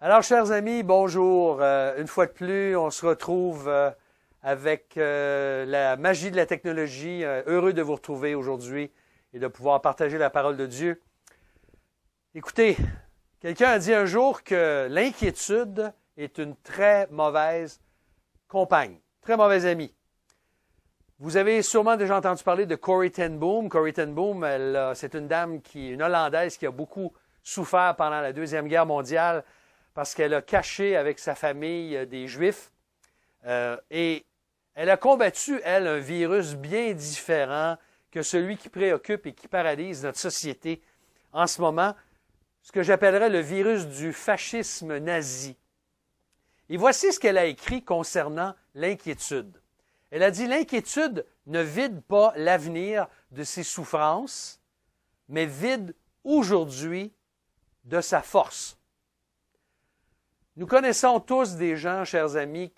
Alors, chers amis, bonjour. Une fois de plus, on se retrouve avec la magie de la technologie. Heureux de vous retrouver aujourd'hui et de pouvoir partager la parole de Dieu. Écoutez, quelqu'un a dit un jour que l'inquiétude est une très mauvaise compagne, très mauvaise amie. Vous avez sûrement déjà entendu parler de Corrie ten Boom. Corrie ten Boom, c'est une dame une Hollandaise qui a beaucoup souffert pendant la Deuxième Guerre mondiale parce qu'elle a caché avec sa famille des Juifs. Et elle a combattu, elle, un virus bien différent que celui qui préoccupe et qui paralyse notre société en ce moment, ce que j'appellerais le virus du fascisme nazi. Et voici ce qu'elle a écrit concernant l'inquiétude. Elle a dit « L'inquiétude ne vide pas l'avenir de ses souffrances, mais vide aujourd'hui de sa force. » Nous connaissons tous des gens, chers amis,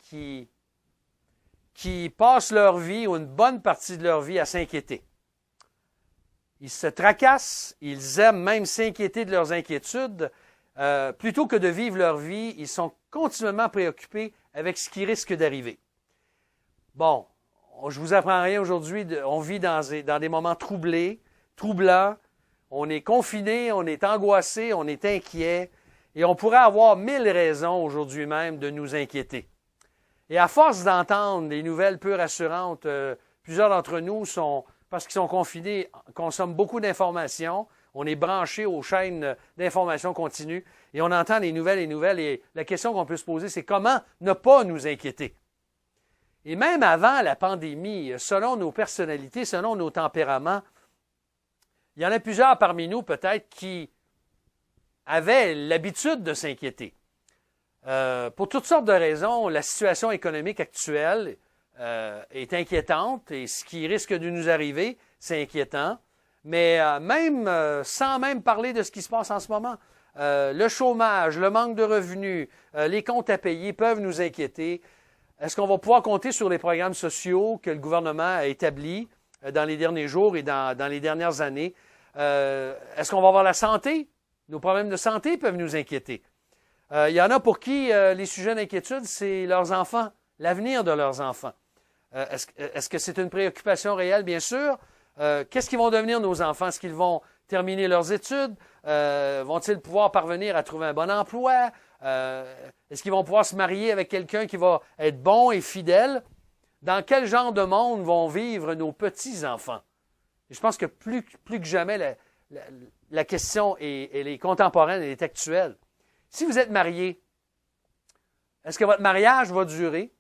qui passent leur vie ou une bonne partie de leur vie à s'inquiéter. Ils se tracassent, ils aiment même s'inquiéter de leurs inquiétudes. Plutôt que de vivre leur vie, ils sont continuellement préoccupés avec ce qui risque d'arriver. Bon, je vous apprends rien aujourd'hui, on vit dans des moments troublants, on est confiné, on est angoissé, on est inquiet, et on pourrait avoir 1000 raisons aujourd'hui même de nous inquiéter. Et à force d'entendre des nouvelles peu rassurantes, plusieurs d'entre nous, parce qu'ils sont confinés, consomment beaucoup d'informations, on est branché aux chaînes d'information continue, et on entend les nouvelles, et la question qu'on peut se poser, c'est comment ne pas nous inquiéter? Et même avant la pandémie, selon nos personnalités, selon nos tempéraments, il y en a plusieurs parmi nous peut-être qui avaient l'habitude de s'inquiéter. Pour toutes sortes de raisons, la situation économique actuelle est inquiétante et ce qui risque de nous arriver, c'est inquiétant. Mais sans même parler de ce qui se passe en ce moment, le chômage, le manque de revenus, les comptes à payer peuvent nous inquiéter. Est-ce qu'on va pouvoir compter sur les programmes sociaux que le gouvernement a établis dans les derniers jours et dans les dernières années? Est-ce qu'on va avoir la santé? Nos problèmes de santé peuvent nous inquiéter. Il y en a pour qui les sujets d'inquiétude, c'est leurs enfants, l'avenir de leurs enfants. Est-ce que c'est une préoccupation réelle? Bien sûr. Qu'est-ce qu'ils vont devenir nos enfants? Est-ce qu'ils vont terminer leurs études? Vont-ils pouvoir parvenir à trouver un bon emploi? Est-ce qu'ils vont pouvoir se marier avec quelqu'un qui va être bon et fidèle? Dans quel genre de monde vont vivre nos petits-enfants? Et je pense que plus que jamais, la question elle est contemporaine, elle est actuelle. Si vous êtes marié, est-ce que votre mariage va durer?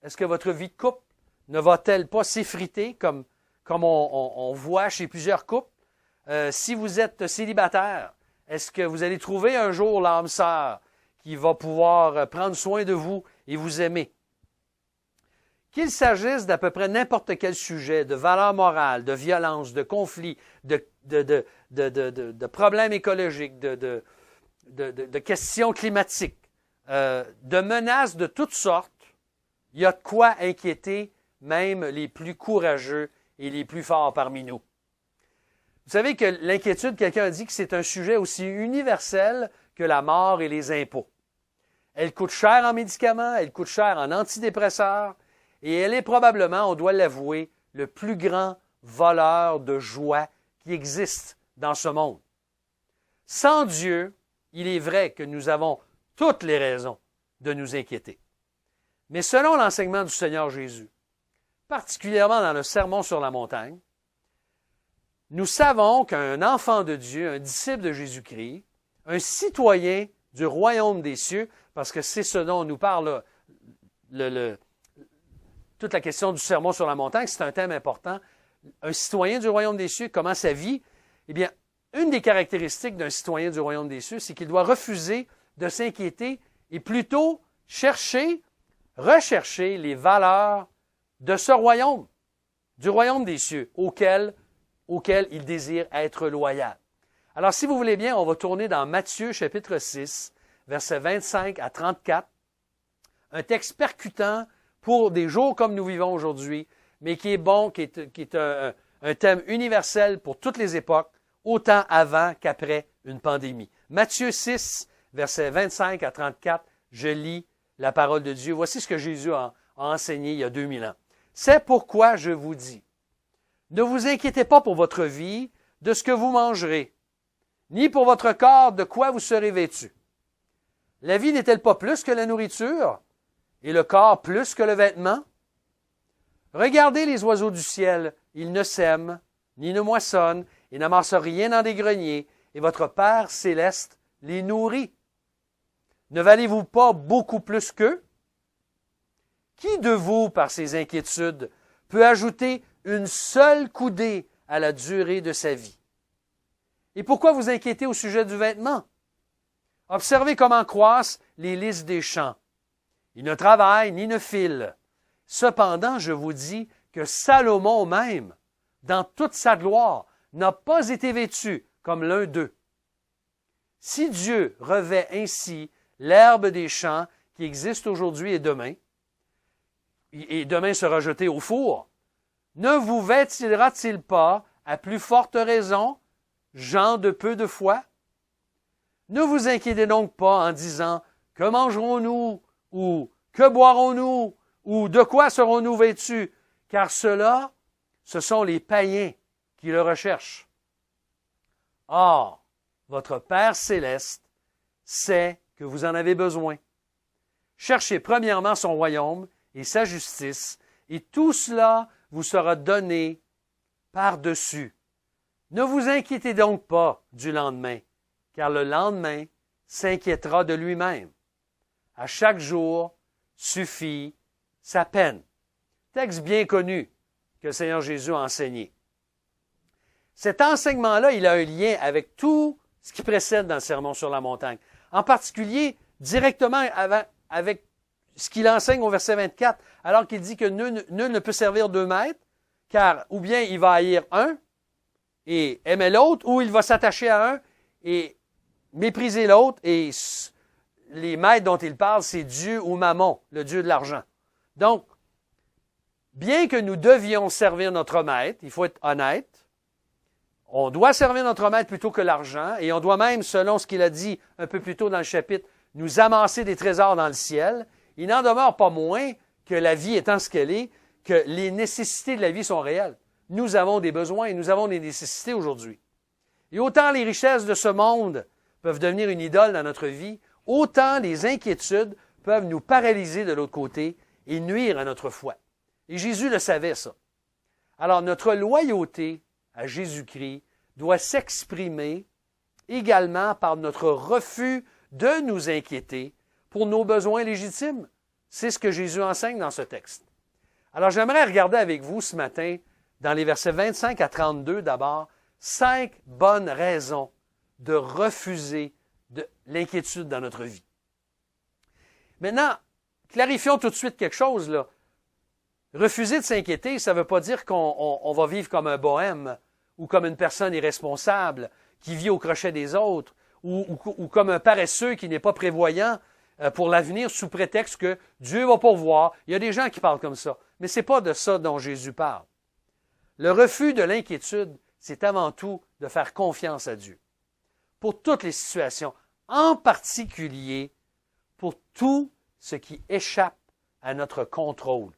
Est-ce que votre vie de couple ne va-t-elle pas s'effriter comme on voit chez plusieurs couples? Si vous êtes célibataire, est-ce que vous allez trouver un jour l'âme sœur qui va pouvoir prendre soin de vous et vous aimer? Qu'il s'agisse d'à peu près n'importe quel sujet, de valeurs morales, de violence, de conflits, de problèmes écologiques, de questions climatiques, de menaces de toutes sortes, il y a de quoi inquiéter même les plus courageux et les plus forts parmi nous. Vous savez que l'inquiétude, quelqu'un a dit que c'est un sujet aussi universel que la mort et les impôts. Elle coûte cher en médicaments, elle coûte cher en antidépresseurs, et elle est probablement, on doit l'avouer, le plus grand voleur de joie qui existe dans ce monde. Sans Dieu, il est vrai que nous avons toutes les raisons de nous inquiéter. Mais selon l'enseignement du Seigneur Jésus, particulièrement dans le Sermon sur la montagne, nous savons qu'un enfant de Dieu, un disciple de Jésus-Christ, un citoyen du royaume des cieux, parce que c'est ce dont nous parle toute la question du Sermon sur la montagne, c'est un thème important. Un citoyen du royaume des cieux, comment sa vie? Eh bien, une des caractéristiques d'un citoyen du royaume des cieux, c'est qu'il doit refuser de s'inquiéter et plutôt rechercher les valeurs de ce royaume, du royaume des cieux, auquel il désire être loyal. Alors, si vous voulez bien, on va tourner dans Matthieu, chapitre 6, versets 25 à 34, un texte percutant pour des jours comme nous vivons aujourd'hui, mais qui est bon, qui est un thème universel pour toutes les époques, autant avant qu'après une pandémie. Matthieu 6, versets 25 à 34, je lis la parole de Dieu. Voici ce que Jésus a enseigné il y a 2000 ans. C'est pourquoi je vous dis, ne vous inquiétez pas pour votre vie, de ce que vous mangerez, ni pour votre corps, de quoi vous serez vêtus. La vie n'est-elle pas plus que la nourriture, et le corps plus que le vêtement? Regardez les oiseaux du ciel, ils ne sèment, ni ne moissonnent, et n'amassent rien dans des greniers, et votre Père céleste les nourrit. Ne valez-vous pas beaucoup plus qu'eux? Qui de vous, par ses inquiétudes, peut ajouter une seule coudée à la durée de sa vie? Et pourquoi vous inquiétez au sujet du vêtement? Observez comment croissent les lys des champs. Ils ne travaillent ni ne filent. Cependant, je vous dis que Salomon même, dans toute sa gloire, n'a pas été vêtu comme l'un d'eux. Si Dieu revêt ainsi l'herbe des champs qui existe aujourd'hui et demain sera jetée au four, ne vous vêtira-t-il pas, à plus forte raison, gens de peu de foi? Ne vous inquiétez donc pas en disant « Que mangerons-nous » ou « Que boirons-nous » ou « De quoi serons-nous vêtus » car ceux-là, ce sont les païens qui le recherchent. Or, votre Père céleste sait que vous en avez besoin. Cherchez premièrement son royaume et sa justice, et tout cela vous sera donné par-dessus. Ne vous inquiétez donc pas du lendemain, car le lendemain s'inquiétera de lui-même. À chaque jour suffit sa peine. Texte bien connu que le Seigneur Jésus a enseigné. Cet enseignement-là, il a un lien avec tout ce qui précède dans le Sermon sur la montagne. En particulier, directement avec ce qu'il enseigne au verset 24, alors qu'il dit que nul ne peut servir 2 maîtres, car ou bien il va haïr un et aimer l'autre, ou il va s'attacher à un et mépriser l'autre, et les maîtres dont il parle, c'est Dieu ou Mammon, le Dieu de l'argent. Donc, bien que nous devions servir notre maître, il faut être honnête, on doit servir notre maître plutôt que l'argent, et on doit même, selon ce qu'il a dit un peu plus tôt dans le chapitre, nous amasser des trésors dans le ciel. Il n'en demeure pas moins que la vie étant ce qu'elle est, que les nécessités de la vie sont réelles. Nous avons des besoins et nous avons des nécessités aujourd'hui. Et autant les richesses de ce monde peuvent devenir une idole dans notre vie, autant les inquiétudes peuvent nous paralyser de l'autre côté et nuire à notre foi. Et Jésus le savait, ça. Alors, notre loyauté à Jésus-Christ doit s'exprimer également par notre refus de nous inquiéter pour nos besoins légitimes. C'est ce que Jésus enseigne dans ce texte. Alors, j'aimerais regarder avec vous ce matin, dans les versets 25 à 32 d'abord, 5 bonnes raisons de refuser de l'inquiétude dans notre vie. Maintenant, clarifions tout de suite quelque chose, là. Refuser de s'inquiéter, ça ne veut pas dire qu'on va vivre comme un bohème ou comme une personne irresponsable qui vit au crochet des autres ou comme un paresseux qui n'est pas prévoyant pour l'avenir sous prétexte que Dieu va pourvoir. Il y a des gens qui parlent comme ça, mais ce n'est pas de ça dont Jésus parle. Le refus de l'inquiétude, c'est avant tout de faire confiance à Dieu. Pour toutes les situations, en particulier pour tout ce qui échappe à notre contrôle.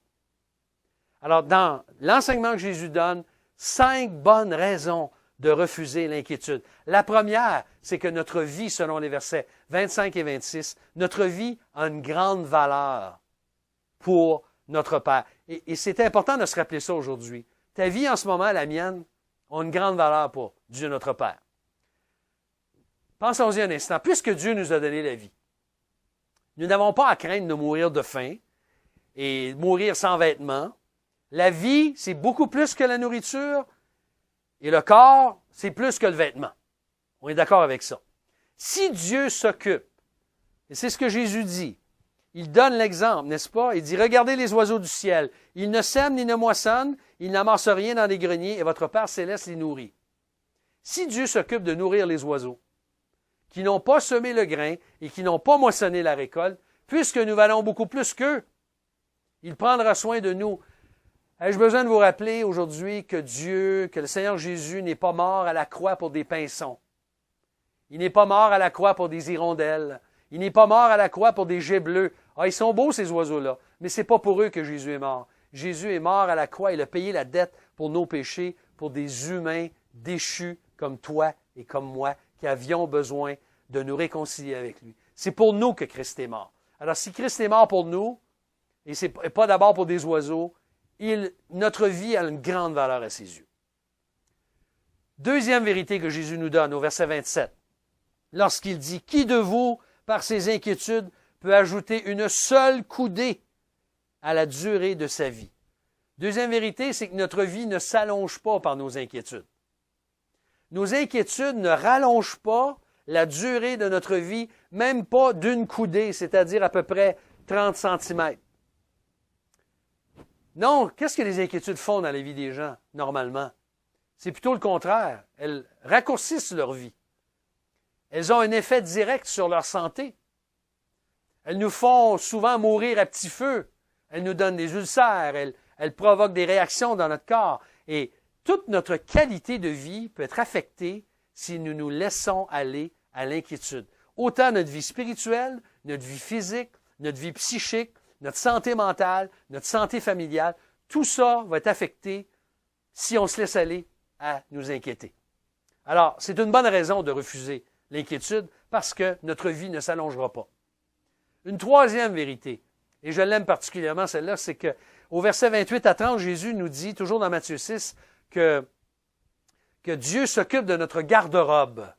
Alors, dans l'enseignement que Jésus donne, 5 bonnes raisons de refuser l'inquiétude. La première, c'est que notre vie, selon les versets 25 et 26, notre vie a une grande valeur pour notre Père. Et c'est important de se rappeler ça aujourd'hui. Ta vie en ce moment, la mienne, a une grande valeur pour Dieu notre Père. Pensons-y un instant. Puisque Dieu nous a donné la vie, nous n'avons pas à craindre de mourir de faim et mourir sans vêtements. La vie, c'est beaucoup plus que la nourriture et le corps, c'est plus que le vêtement. On est d'accord avec ça. Si Dieu s'occupe, et c'est ce que Jésus dit, il donne l'exemple, n'est-ce pas? Il dit, regardez les oiseaux du ciel. Ils ne sèment ni ne moissonnent, ils n'amassent rien dans les greniers et votre Père céleste les nourrit. Si Dieu s'occupe de nourrir les oiseaux, qui n'ont pas semé le grain et qui n'ont pas moissonné la récolte, puisque nous valons beaucoup plus qu'eux, il prendra soin de nous. Ai-je besoin de vous rappeler aujourd'hui que le Seigneur Jésus n'est pas mort à la croix pour des pinsons. Il n'est pas mort à la croix pour des hirondelles. Il n'est pas mort à la croix pour des geais bleus. Ah, ils sont beaux, ces oiseaux-là, mais ce n'est pas pour eux que Jésus est mort. Jésus est mort à la croix. Il a payé la dette pour nos péchés, pour des humains déchus comme toi et comme moi, qui avions besoin de nous réconcilier avec lui. C'est pour nous que Christ est mort. Alors, si Christ est mort pour nous, et ce n'est pas d'abord pour des oiseaux, notre vie a une grande valeur à ses yeux. Deuxième vérité que Jésus nous donne au verset 27, lorsqu'il dit « Qui de vous, par ses inquiétudes, peut ajouter une seule coudée à la durée de sa vie? » Deuxième vérité, c'est que notre vie ne s'allonge pas par nos inquiétudes. Nos inquiétudes ne rallongent pas la durée de notre vie, même pas d'une coudée, c'est-à-dire à peu près 30 cm. Non, qu'est-ce que les inquiétudes font dans la vie des gens, normalement? C'est plutôt le contraire. Elles raccourcissent leur vie. Elles ont un effet direct sur leur santé. Elles nous font souvent mourir à petit feu. Elles nous donnent des ulcères. Elles provoquent des réactions dans notre corps. Et toute notre qualité de vie peut être affectée si nous nous laissons aller à l'inquiétude. Autant notre vie spirituelle, notre vie physique, notre vie psychique, notre santé mentale, notre santé familiale, tout ça va être affecté si on se laisse aller à nous inquiéter. Alors, c'est une bonne raison de refuser l'inquiétude parce que notre vie ne s'allongera pas. Une troisième vérité, et je l'aime particulièrement celle-là, c'est qu'au verset 28 à 30, Jésus nous dit, toujours dans Matthieu 6, que Dieu s'occupe de notre garde-robe.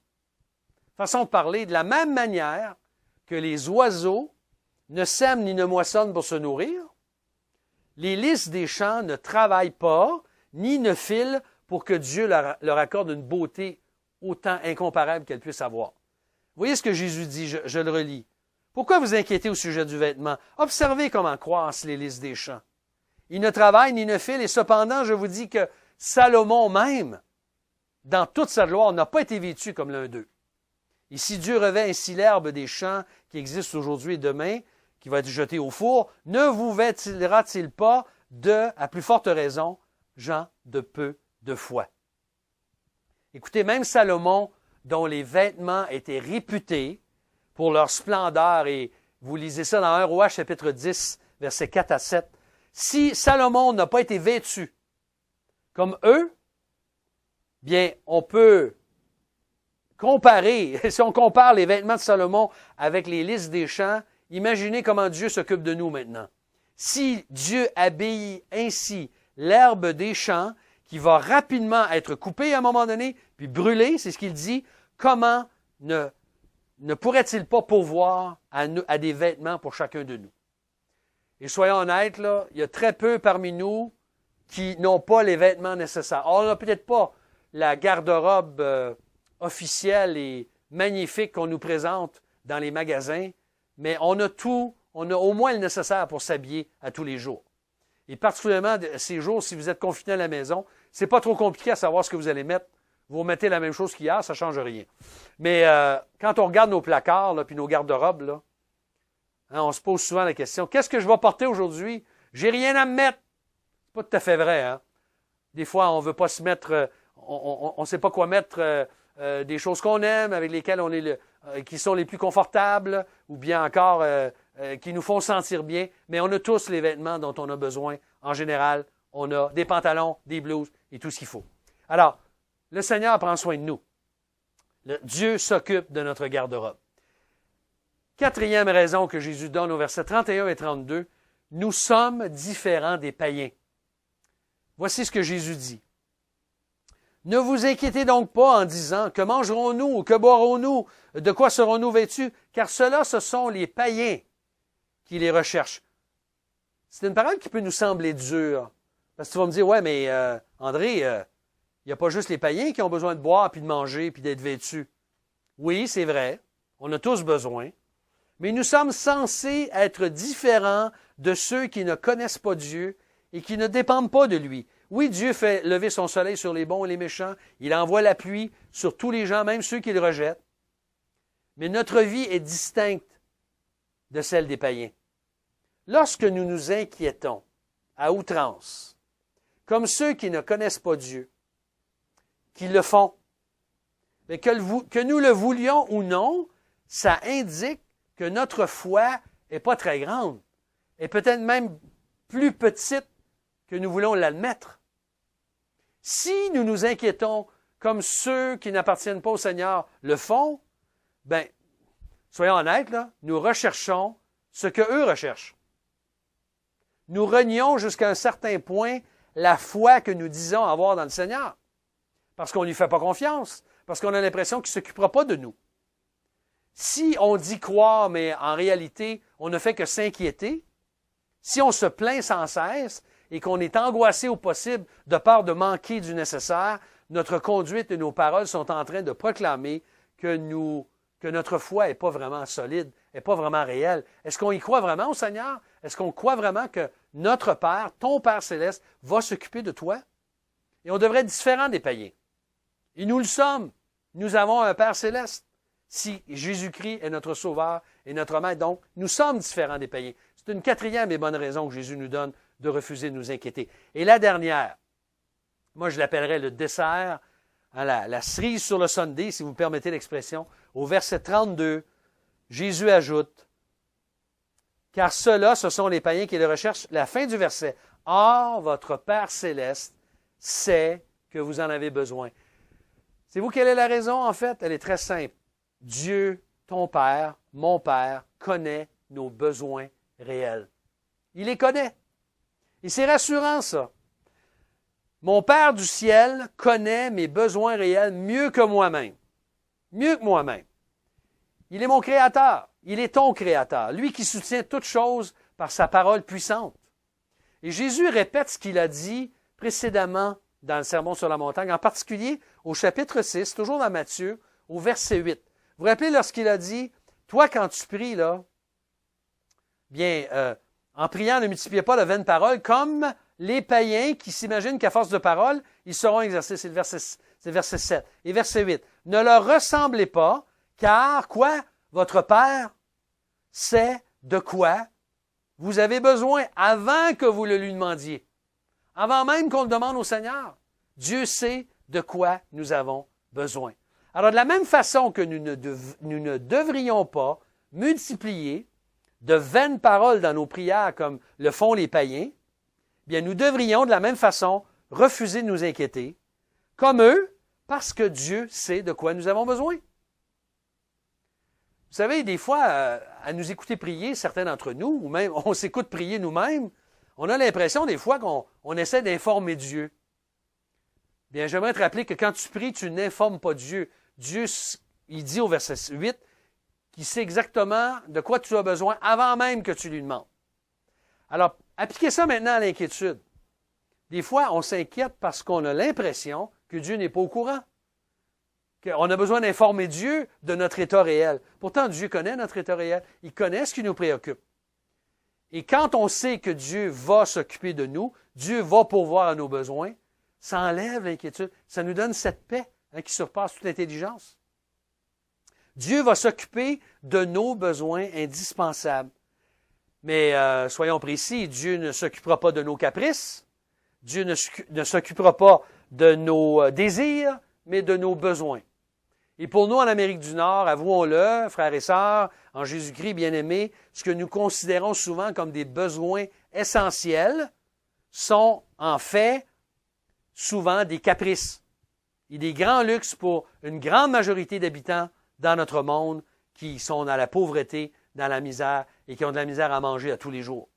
Façon de parler, de la même manière que les oiseaux ne sèment ni ne moissonnent pour se nourrir, les lys des champs ne travaillent pas, ni ne filent pour que Dieu leur accorde une beauté autant incomparable qu'elle puisse avoir. Vous voyez ce que Jésus dit, je le relis. Pourquoi vous inquiétez au sujet du vêtement? Observez comment croissent les lys des champs. Ils ne travaillent ni ne filent, et cependant, je vous dis que Salomon même, dans toute sa gloire, n'a pas été vêtu comme l'un d'eux. Et si Dieu revêt ainsi l'herbe des champs qui existe aujourd'hui et demain, qui va être jetée au four, ne vous vêtira-t-il pas de, à plus forte raison, gens de peu de foi? Écoutez, même Salomon, dont les vêtements étaient réputés pour leur splendeur, et vous lisez ça dans 1 Roi, chapitre 10, versets 4 à 7, si Salomon n'a pas été vêtu comme eux, bien, on peut comparer, si on compare les vêtements de Salomon avec les lys des champs, imaginez comment Dieu s'occupe de nous maintenant. Si Dieu habille ainsi l'herbe des champs, qui va rapidement être coupée à un moment donné, puis brûlée, c'est ce qu'il dit, comment ne pourrait-il pas pourvoir à des vêtements pour chacun de nous? Et soyons honnêtes, là, il y a très peu parmi nous qui n'ont pas les vêtements nécessaires. Or, on n'a peut-être pas la garde-robe officielle et magnifique qu'on nous présente dans les magasins, mais on a tout, on a au moins le nécessaire pour s'habiller à tous les jours. Et particulièrement ces jours, si vous êtes confiné à la maison, c'est pas trop compliqué à savoir ce que vous allez mettre. Vous remettez la même chose qu'hier, ça ne change rien. Mais quand on regarde nos placards, là, puis nos garde-robes, là, hein, on se pose souvent la question, qu'est-ce que je vais porter aujourd'hui? J'ai rien à me mettre. C'est pas tout à fait vrai. Hein? Des fois, on veut pas se mettre, on ne sait pas quoi mettre des choses qu'on aime, avec lesquelles on est qui sont les plus confortables, ou bien encore qui nous font sentir bien, mais on a tous les vêtements dont on a besoin. En général, on a des pantalons, des blouses et tout ce qu'il faut. Alors, le Seigneur prend soin de nous. Dieu s'occupe de notre garde-robe. Quatrième raison que Jésus donne au verset 31 et 32, nous sommes différents des païens. Voici ce que Jésus dit. Ne vous inquiétez donc pas en disant, que mangerons-nous ou que boirons-nous, de quoi serons-nous vêtus, car cela, ce sont les païens qui les recherchent. C'est une parole qui peut nous sembler dure. Parce que tu vas me dire, ouais, mais André, il n'y a pas juste les païens qui ont besoin de boire, puis de manger, puis d'être vêtus. Oui, c'est vrai, on a tous besoin. Mais nous sommes censés être différents de ceux qui ne connaissent pas Dieu et qui ne dépendent pas de lui. Oui, Dieu fait lever son soleil sur les bons et les méchants. Il envoie la pluie sur tous les gens, même ceux qui le rejettent. Mais notre vie est distincte de celle des païens. Lorsque nous nous inquiétons à outrance, comme ceux qui ne connaissent pas Dieu, qui le font, mais que nous le voulions ou non, ça indique que notre foi n'est pas très grande, et peut-être même plus petite que nous voulons l'admettre. Si nous nous inquiétons comme ceux qui n'appartiennent pas au Seigneur le font, ben, soyons honnêtes, là, nous recherchons ce qu'eux recherchent. Nous renions jusqu'à un certain point la foi que nous disons avoir dans le Seigneur, parce qu'on ne lui fait pas confiance, parce qu'on a l'impression qu'il ne s'occupera pas de nous. Si on dit croire, mais en réalité, on ne fait que s'inquiéter, si on se plaint sans cesse et qu'on est angoissé au possible de peur de manquer du nécessaire, notre conduite et nos paroles sont en train de proclamer que notre foi n'est pas vraiment solide, n'est pas vraiment réelle. Est-ce qu'on y croit vraiment au Seigneur? Est-ce qu'on croit vraiment que notre Père, ton Père céleste, va s'occuper de toi? Et on devrait être différent des païens. Et nous le sommes. Nous avons un Père céleste. Si Jésus-Christ est notre Sauveur et notre Maître, donc nous sommes différents des païens. C'est une quatrième et bonne raison que Jésus nous donne de refuser de nous inquiéter. Et la dernière, moi je l'appellerais le dessert, hein, la cerise sur le sundae, si vous permettez l'expression. Au verset 32, Jésus ajoute, « Car ceux-là, ce sont les païens qui le recherchent. » La fin du verset, « Or, votre Père céleste sait que vous en avez besoin. » Savez-vous quelle est la raison, en fait? Elle est très simple. Dieu, ton Père, mon Père, connaît nos besoins réels. Il les connaît. Et c'est rassurant, ça. Mon Père du ciel connaît mes besoins réels mieux que moi-même. Mieux que moi-même. Il est mon Créateur. Il est ton Créateur. Lui qui soutient toutes choses par sa parole puissante. Et Jésus répète ce qu'il a dit précédemment dans le Sermon sur la montagne, en particulier au chapitre 6, toujours dans Matthieu, au verset 8. Vous vous rappelez lorsqu'il a dit, « Toi, quand tu pries, là, bien, en priant, ne multipliez pas de vaines paroles, comme les païens qui s'imaginent qu'à force de paroles, ils seront exercés. » C'est le verset 7. Et verset 8. « Ne leur ressemblez pas, car, quoi? Votre Père sait de quoi vous avez besoin avant que vous le lui demandiez. Avant même qu'on le demande au Seigneur. Dieu sait de quoi nous avons besoin. » Alors, de la même façon que nous ne devrions pas multiplier de vaines paroles dans nos prières comme le font les païens, bien, nous devrions de la même façon refuser de nous inquiéter, comme eux, parce que Dieu sait de quoi nous avons besoin. Vous savez, des fois, à nous écouter prier, certains d'entre nous, ou même on s'écoute prier nous-mêmes, on a l'impression des fois qu'on essaie d'informer Dieu. Bien, j'aimerais te rappeler que quand tu pries, tu n'informes pas Dieu. Dieu, il dit au verset 8, qu'il sait exactement de quoi tu as besoin avant même que tu lui demandes. Alors, appliquez ça maintenant à l'inquiétude. Des fois, on s'inquiète parce qu'on a l'impression que Dieu n'est pas au courant. Qu'on a besoin d'informer Dieu de notre état réel. Pourtant, Dieu connaît notre état réel. Il connaît ce qui nous préoccupe. Et quand on sait que Dieu va s'occuper de nous, Dieu va pourvoir à nos besoins, ça enlève l'inquiétude. Ça nous donne cette paix qui surpasse toute intelligence. Dieu va s'occuper de nos besoins indispensables. Mais soyons précis, Dieu ne s'occupera pas de nos caprices. Dieu ne s'occupera pas de nos désirs, mais de nos besoins. Et pour nous, en Amérique du Nord, avouons-le, frères et sœurs, en Jésus-Christ bien-aimés, ce que nous considérons souvent comme des besoins essentiels sont en fait souvent des caprices et des grands luxes pour une grande majorité d'habitants dans notre monde qui sont dans la pauvreté, dans la misère et qui ont de la misère à manger à tous les jours.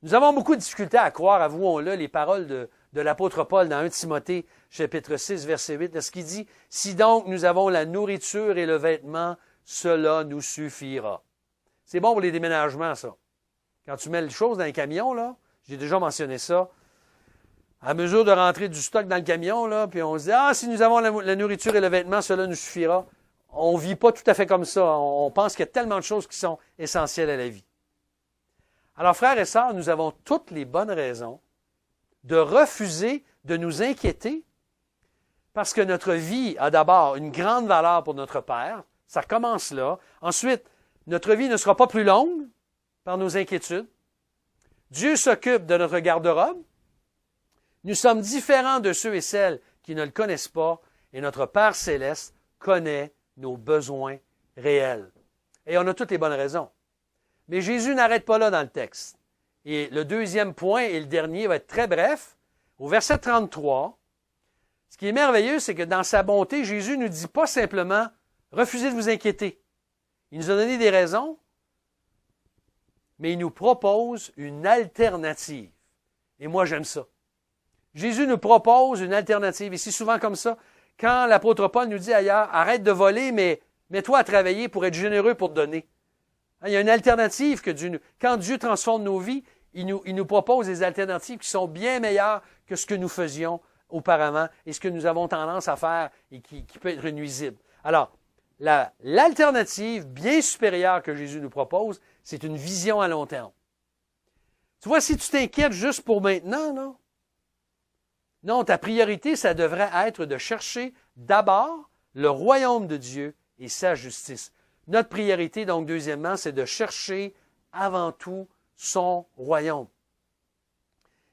Nous avons beaucoup de difficultés à croire, avouons-le, les paroles de l'apôtre Paul dans 1 Timothée, chapitre 6, verset 8, de ce qu'il dit « Si donc nous avons la nourriture et le vêtement, cela nous suffira. » C'est bon pour les déménagements, ça. Quand tu mets les choses dans un camion, là, j'ai déjà mentionné ça, à mesure de rentrer du stock dans le camion, là, puis on se dit « Ah, si nous avons la nourriture et le vêtement, cela nous suffira. » On ne vit pas tout à fait comme ça. On pense qu'il y a tellement de choses qui sont essentielles à la vie. Alors, frères et sœurs, nous avons toutes les bonnes raisons de refuser de nous inquiéter parce que notre vie a d'abord une grande valeur pour notre Père. Ça commence là. Ensuite, notre vie ne sera pas plus longue par nos inquiétudes. Dieu s'occupe de notre garde-robe. Nous sommes différents de ceux et celles qui ne le connaissent pas. Et notre Père céleste connaît nos besoins réels. Et on a toutes les bonnes raisons. Mais Jésus n'arrête pas là dans le texte. Et le deuxième point et le dernier va être très bref. Au verset 33, ce qui est merveilleux, c'est que dans sa bonté, Jésus ne nous dit pas simplement « refusez de vous inquiéter ». Il nous a donné des raisons, mais il nous propose une alternative. Et moi, j'aime ça. Jésus nous propose une alternative. Et c'est souvent comme ça. Quand l'apôtre Paul nous dit ailleurs « arrête de voler, mais mets-toi à travailler pour être généreux pour te donner ». Il y a une alternative que Dieu nous... Quand Dieu transforme nos vies, il nous propose des alternatives qui sont bien meilleures que ce que nous faisions auparavant et ce que nous avons tendance à faire et qui peut être nuisible. Alors, l'alternative bien supérieure que Jésus nous propose, c'est une vision à long terme. Tu vois, si tu t'inquiètes juste pour maintenant, non? Non, ta priorité, ça devrait être de chercher d'abord le royaume de Dieu et sa justice. Notre priorité, donc, deuxièmement, c'est de chercher avant tout son royaume.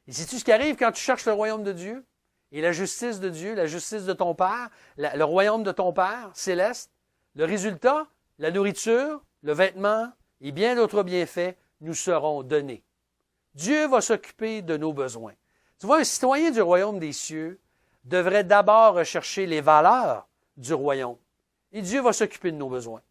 Et sais-tu ce qui arrive quand tu cherches le royaume de Dieu et la justice de Dieu, la justice de ton Père, le royaume de ton Père céleste? Le résultat, la nourriture, le vêtement et bien d'autres bienfaits nous seront donnés. Dieu va s'occuper de nos besoins. Tu vois, un citoyen du royaume des cieux devrait d'abord rechercher les valeurs du royaume. Et Dieu va s'occuper de nos besoins.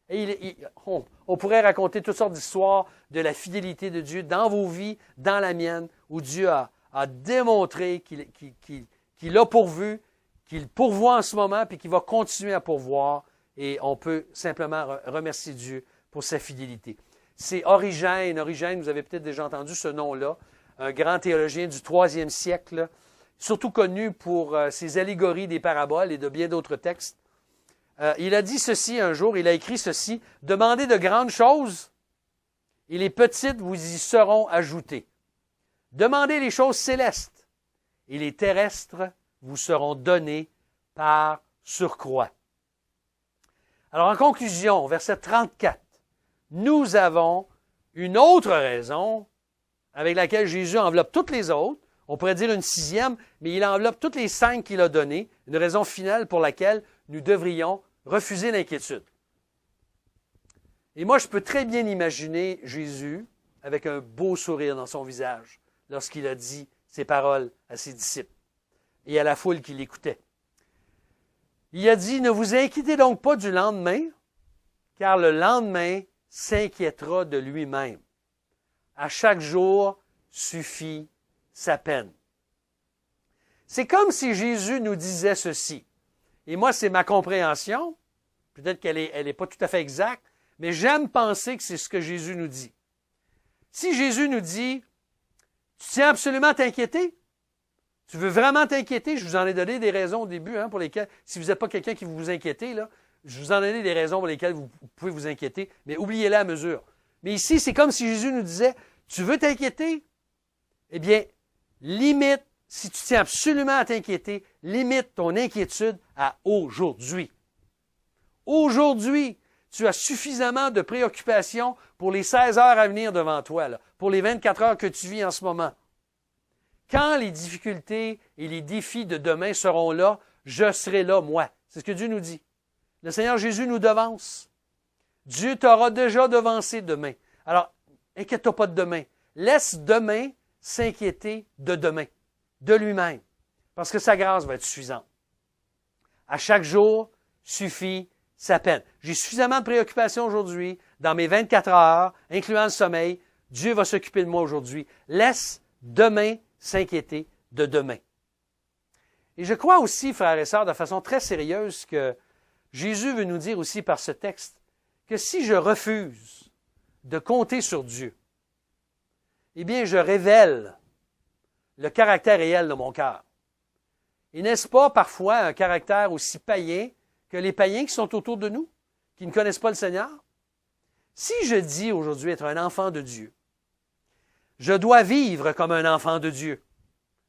Et on pourrait raconter toutes sortes d'histoires de la fidélité de Dieu dans vos vies, dans la mienne, où Dieu a démontré qu'il a pourvu, qu'il pourvoit en ce moment, puis qu'il va continuer à pourvoir. Et on peut simplement remercier Dieu pour sa fidélité. C'est Origène. Origène, vous avez peut-être déjà entendu ce nom-là, un grand théologien du 3e siècle, surtout connu pour ses allégories des paraboles et de bien d'autres textes. Il a dit ceci un jour, il a écrit ceci, « Demandez de grandes choses, et les petites vous y seront ajoutées. Demandez les choses célestes, et les terrestres vous seront données par surcroît. » Alors, en conclusion, verset 34, nous avons une autre raison avec laquelle Jésus enveloppe toutes les autres. On pourrait dire une sixième, mais il enveloppe toutes les 5 qu'il a données, une raison finale pour laquelle nous devrions refuser l'inquiétude. Et moi, je peux très bien imaginer Jésus avec un beau sourire dans son visage lorsqu'il a dit ces paroles à ses disciples et à la foule qui l'écoutait. Il a dit, « Ne vous inquiétez donc pas du lendemain, car le lendemain s'inquiétera de lui-même. À chaque jour suffit sa peine. » C'est comme si Jésus nous disait ceci. Et moi, c'est ma compréhension. Peut-être qu'elle est pas tout à fait exacte, mais j'aime penser que c'est ce que Jésus nous dit. Si Jésus nous dit, « Tu tiens absolument à t'inquiéter? Tu veux vraiment t'inquiéter? » Je vous en ai donné des raisons au début, pour lesquelles, si vous n'êtes pas quelqu'un qui vous inquiétez, là, je vous en ai donné des raisons pour lesquelles vous pouvez vous inquiéter, mais oubliez-les à mesure. Mais ici, c'est comme si Jésus nous disait, « Tu veux t'inquiéter? Eh bien, limite, si tu tiens absolument à t'inquiéter, limite ton inquiétude à aujourd'hui. Aujourd'hui, tu as suffisamment de préoccupations pour les 16 heures à venir devant toi, là, pour les 24 heures que tu vis en ce moment. Quand les difficultés et les défis de demain seront là, je serai là, moi. C'est ce que Dieu nous dit. Le Seigneur Jésus nous devance. Dieu t'aura déjà devancé demain. Alors, inquiète-toi pas de demain. Laisse demain s'inquiéter de demain, de lui-même, parce que sa grâce va être suffisante. À chaque jour suffit sa peine. J'ai suffisamment de préoccupations aujourd'hui, dans mes 24 heures, incluant le sommeil. Dieu va s'occuper de moi aujourd'hui. Laisse demain s'inquiéter de demain. Et je crois aussi, frères et sœurs, de façon très sérieuse, que Jésus veut nous dire aussi par ce texte que si je refuse de compter sur Dieu, eh bien, je révèle le caractère réel de mon cœur. Et n'est-ce pas parfois un caractère aussi païen que les païens qui sont autour de nous, qui ne connaissent pas le Seigneur? Si je dis aujourd'hui être un enfant de Dieu, je dois vivre comme un enfant de Dieu.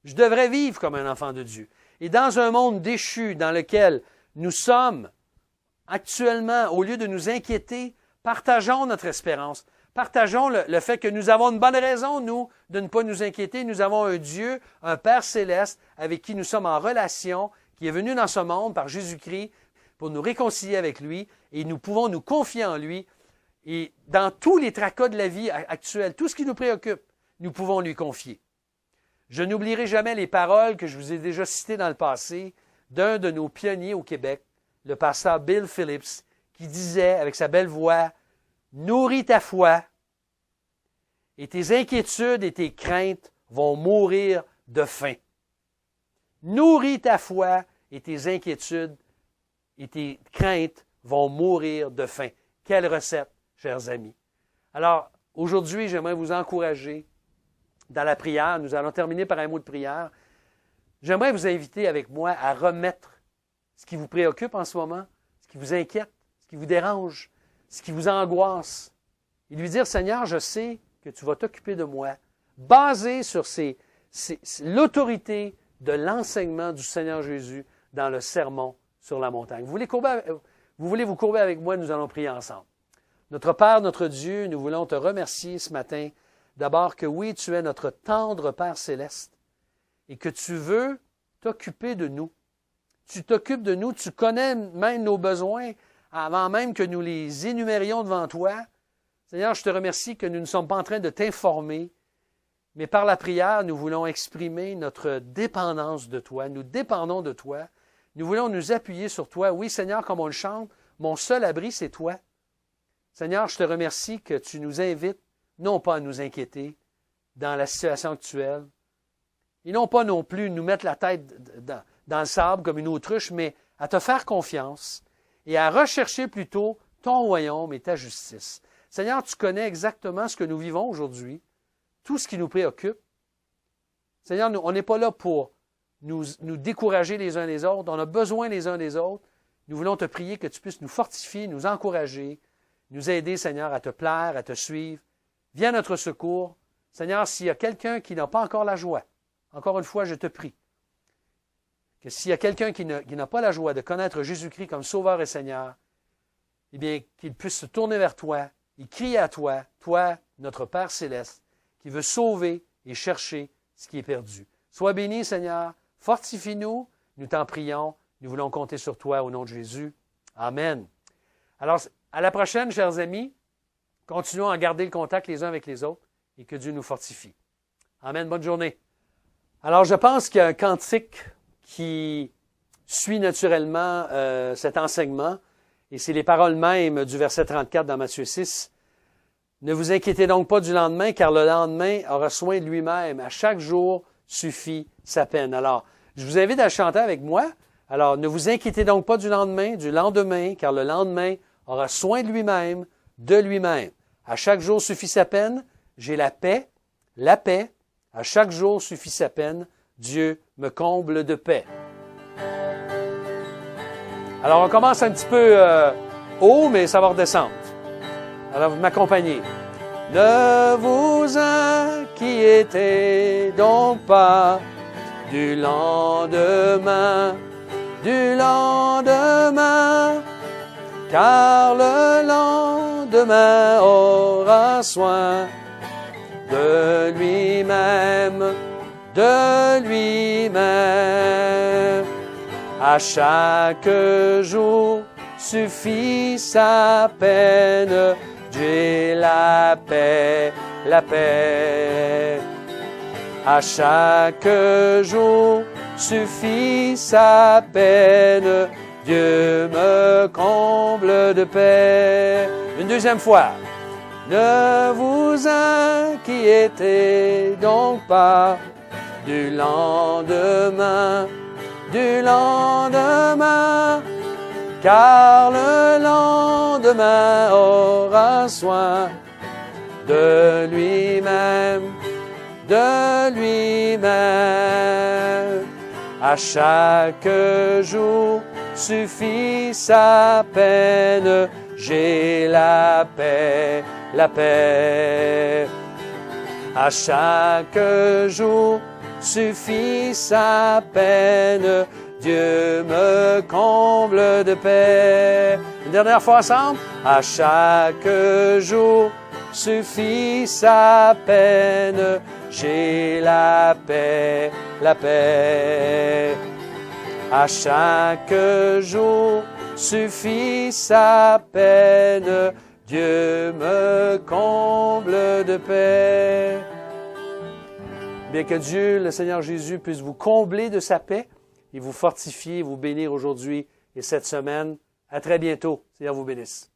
Je devrais vivre comme un enfant de Dieu. Et dans un monde déchu dans lequel nous sommes actuellement, au lieu de nous inquiéter, partageons notre espérance. Partageons le fait que nous avons une bonne raison, nous, de ne pas nous inquiéter. Nous avons un Dieu, un Père céleste, avec qui nous sommes en relation, qui est venu dans ce monde par Jésus-Christ pour nous réconcilier avec lui, et nous pouvons nous confier en lui. Et dans tous les tracas de la vie actuelle, tout ce qui nous préoccupe, nous pouvons lui confier. Je n'oublierai jamais les paroles que je vous ai déjà citées dans le passé d'un de nos pionniers au Québec, le pasteur Bill Phillips, qui disait avec sa belle voix, « Nourris ta foi et tes inquiétudes et tes craintes vont mourir de faim. » Nourris ta foi et tes inquiétudes et tes craintes vont mourir de faim. Quelle recette, chers amis. Alors, aujourd'hui, j'aimerais vous encourager dans la prière. Nous allons terminer par un mot de prière. J'aimerais vous inviter avec moi à remettre ce qui vous préoccupe en ce moment, ce qui vous inquiète, ce qui vous dérange, ce qui vous angoisse, et lui dire, Seigneur, je sais que tu vas t'occuper de moi, basé sur l'autorité de l'enseignement du Seigneur Jésus dans le sermon sur la montagne. Vous voulez vous courber avec moi, nous allons prier ensemble. Notre Père, notre Dieu, nous voulons te remercier ce matin, d'abord que oui, tu es notre tendre Père céleste et que tu veux t'occuper de nous. Tu t'occupes de nous, tu connais même nos besoins avant même que nous les énumérions devant toi. Seigneur, je te remercie que nous ne sommes pas en train de t'informer, mais par la prière, nous voulons exprimer notre dépendance de toi. Nous dépendons de toi. Nous voulons nous appuyer sur toi. Oui, Seigneur, comme on le chante, mon seul abri, c'est toi. Seigneur, je te remercie que tu nous invites, non pas à nous inquiéter dans la situation actuelle, et non pas non plus nous mettre la tête dans le sable comme une autruche, mais à te faire confiance et à rechercher plutôt ton royaume et ta justice. Seigneur, tu connais exactement ce que nous vivons aujourd'hui, tout ce qui nous préoccupe. Seigneur, on n'est pas là pour nous décourager les uns les autres. On a besoin les uns des autres. Nous voulons te prier que tu puisses nous fortifier, nous encourager, nous aider, Seigneur, à te plaire, à te suivre. Viens à notre secours. Seigneur, s'il y a quelqu'un qui n'a pas encore la joie, encore une fois, je te prie que s'il y a quelqu'un qui n'a pas la joie de connaître Jésus-Christ comme Sauveur et Seigneur, eh bien, qu'il puisse se tourner vers toi et crier à toi, toi, notre Père céleste, qui veut sauver et chercher ce qui est perdu. Sois béni, Seigneur. Fortifie-nous. Nous t'en prions. Nous voulons compter sur toi au nom de Jésus. Amen. Alors, à la prochaine, chers amis. Continuons à garder le contact les uns avec les autres et que Dieu nous fortifie. Amen. Bonne journée. Alors, je pense qu'il y a un cantique qui suit naturellement cet enseignement, et c'est les paroles mêmes du verset 34 dans Matthieu 6. Ne vous inquiétez donc pas du lendemain, car le lendemain aura soin de lui-même. À chaque jour suffit sa peine. Alors, je vous invite à chanter avec moi. Alors, ne vous inquiétez donc pas du lendemain, car le lendemain aura soin de lui-même, de lui-même. À chaque jour suffit sa peine. J'ai la paix. À chaque jour suffit sa peine. Dieu me comble de paix. Alors, on commence un petit peu haut, mais ça va redescendre. Alors, vous m'accompagnez. Ne vous inquiétez donc pas du lendemain, car le lendemain aura soin de lui-même, À chaque jour suffit sa peine, j'ai la paix. À chaque jour suffit sa peine, Dieu me comble de paix. Une deuxième fois. Ne vous inquiétez donc pas du lendemain, car le lendemain aura soin de lui-même. À chaque jour suffit sa peine, j'ai la paix. À chaque jour suffit sa peine, Dieu me comble de paix. Une dernière fois ensemble. À chaque jour suffit sa peine, j'ai la paix. À chaque jour suffit sa peine, Dieu me comble de paix. Bien que Dieu, le Seigneur Jésus, puisse vous combler de sa paix et vous fortifier, vous bénir aujourd'hui et cette semaine. À très bientôt. Seigneur vous bénisse.